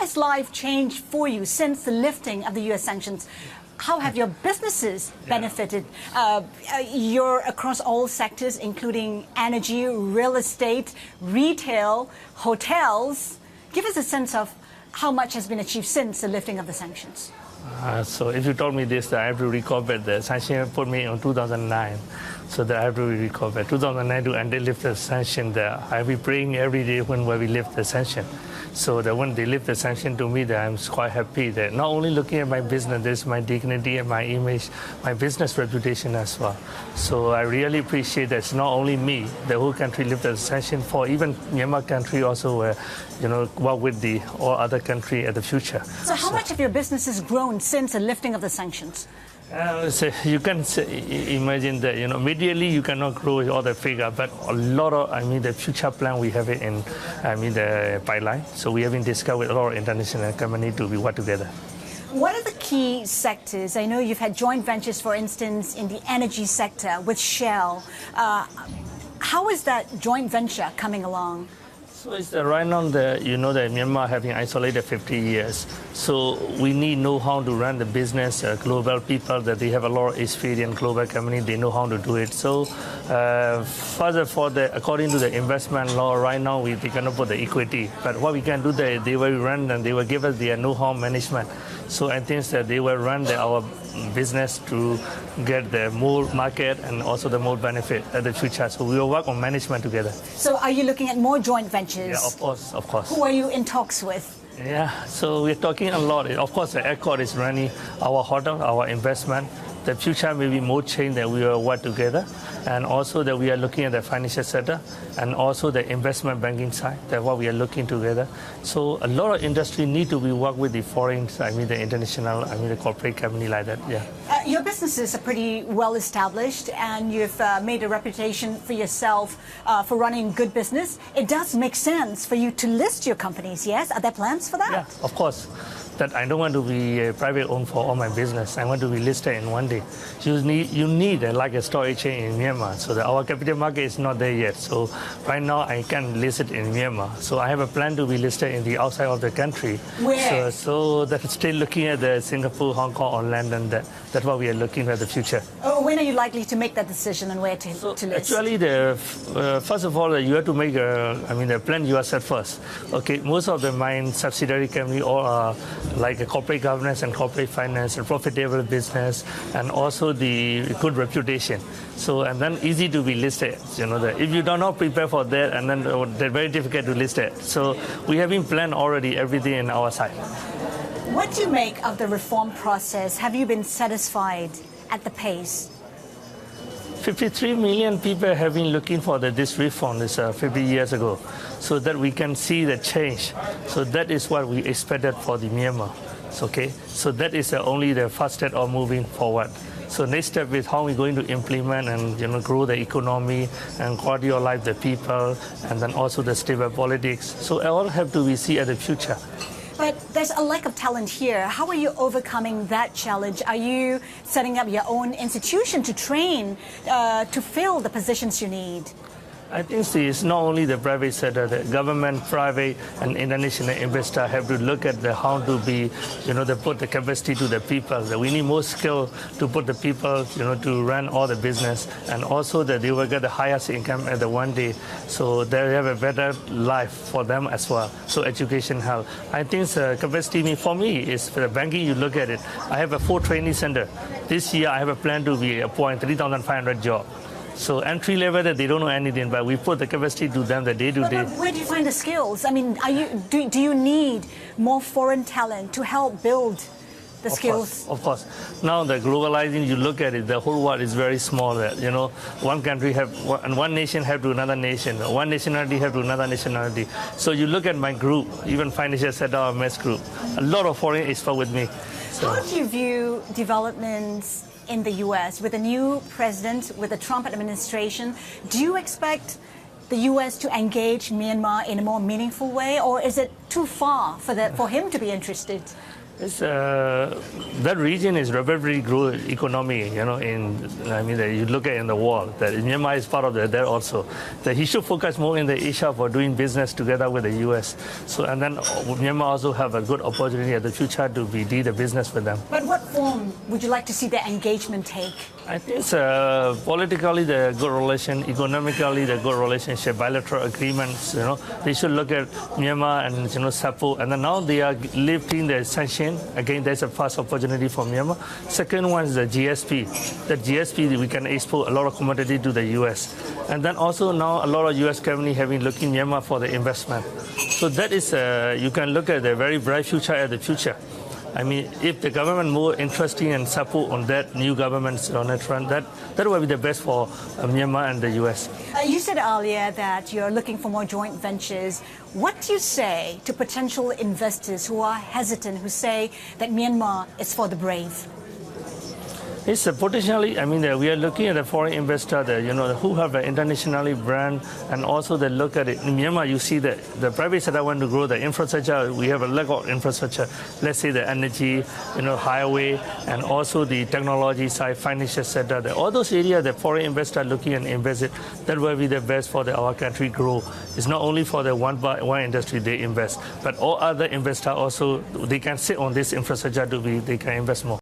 has life changed for you since the lifting of the U.S. sanctions? How have your businesses benefited? You're across all sectors, including energy, real estate, retail, hotels. Give us a sense of how much has been achieved since the lifting of the sanctions. So if you told me this, I have to recall back the sanction put me in 2009. So that I have to recall back 2009 to and they lift the sanction there. I'll be praying every day when we lift the sanction. So that when they lift the sanction to me, that I'm quite happy that not only looking at my business, there's my dignity and my image, my business reputation as well. So I really appreciate that it's not only me, the whole country lifted the sanction for even Myanmar country also, work with the all other country at the future. So how much have your businesses grown since the lifting of the sanctions? So you can imagine that, immediately you cannot grow all the figure, but a lot of, the future plan, we have it in, the pipeline. So we have been discussed with a lot of international companies to be work together. What are the key sectors? I know you've had joint ventures, for instance, in the energy sector with Shell. How is that joint venture coming along? So it's right now that Myanmar having isolated 50 years. So we need know how to run the business, global people that they have a lot of experience, global company, they know how to do it. So further according to the investment law, right now they cannot put the equity. But what we can do, they will run and they will give us their know-how management. So I think that they will run our business to get the more market and also the more benefit at the future. So we will work on management together. So are you looking at more joint ventures? Yeah, of course. Who are you in talks with? Yeah, so we're talking a lot. Of course, the Accor is running our hotel, our investment. The future may be more change that we will work together, and also that we are looking at the financial sector and also the investment banking side. That's what we are looking together. So a lot of industry need to be work with the foreign, the international, the corporate company like that. Yeah. Your businesses are pretty well established, and you've made a reputation for yourself for running good business. It does make sense for you to list your companies. Yes, are there plans for that? Yeah, of course. That I don't want to be private owned for all my business. I want to be listed in one day. You need like a stock exchange in Myanmar. So that our capital market is not there yet. So right now I can list it in Myanmar. So I have a plan to be listed in the outside of the country. Where? So that's still looking at the Singapore, Hong Kong, or London. That's what we are looking at the future. Oh, when are you likely to make that decision on where to list? Actually, first of all, you have to make the plan yourself first. Okay, most of the mine subsidiary company all are like a corporate governance and corporate finance and profitable business and also the good reputation. So, and then easy to be listed, if you do not prepare for that, and then they're very difficult to list it. So we have been planned already everything in our side. What do you make of the reform process? Have you been satisfied at the pace? 53 million people have been looking for this reform 50 years ago, so that we can see the change. So that is what we expected for the Myanmar. Okay, so that is only the first step of moving forward. So next step is how we're going to implement and grow the economy and quality of life, the people, and then also the stable politics. So all have to be seen at the future. But there's a lack of talent here. How are you overcoming that challenge? Are you setting up your own institution to train to fill the positions you need? I think it's not only the private sector, the government, private, and international investor have to look at how to be, to put the capacity to the people. That we need more skill to put the people, to run all the business, and also that they will get the highest income at the one day, so they have a better life for them as well. So education, health. I think capacity for me is for the banking. You look at it. I have a 4 training center. This year I have a plan to be appoint 3,500 jobs. So entry level that they don't know anything, but we put the capacity to them that day to day. Where do you find the skills? I mean, do you need more foreign talent to help build the skills? Of course. Now the globalizing, you look at it, the whole world is very small. One country and one nation have to another nation, one nationality have to another nationality. So you look at my group, even financial sector, Max Group, a lot of foreign experts with me. So. How do you view developments in the U.S. with a new president, with the Trump administration? Do you expect the U.S. to engage Myanmar in a more meaningful way, or is it too far for him to be interested? It's, that region is a very growing economy, you know, you look at in the world, that Myanmar is part of that also. That he should focus more in the Asia for doing business together with the US. So, and then Myanmar also have a good opportunity in the future to do the business with them. But what form would you like to see the engagement take? I think it's politically the good relation, economically the good relationship, bilateral agreements, you know. They should look at Myanmar and, you know, support. And then now they are lifting the sanctions. Again, there's a first opportunity for Myanmar. Second one is the GSP. The GSP, we can export a lot of commodity to the US. And then also now a lot of US companies have been looking Myanmar for the investment. So that is, you can look at the very bright future at the future. I mean, if the government more interesting and support on that, new governments on that front, that will be the best for Myanmar and the US. You said earlier that you're looking for more joint ventures. What do you say to potential investors who are hesitant, who say that Myanmar is for the brave? It's potentially, I mean, we are looking at a foreign investor, you know, who have an internationally brand, and also they look at it. In Myanmar, you see that the private sector want to grow the infrastructure. We have a lack of infrastructure. Let's say the energy, you know, highway, and also the technology side, financial sector. All those areas that foreign investors are looking and invest it, that will be the best for our country grow. It's not only for the one industry they invest, but all other investors also, they can sit on this infrastructure they can invest more.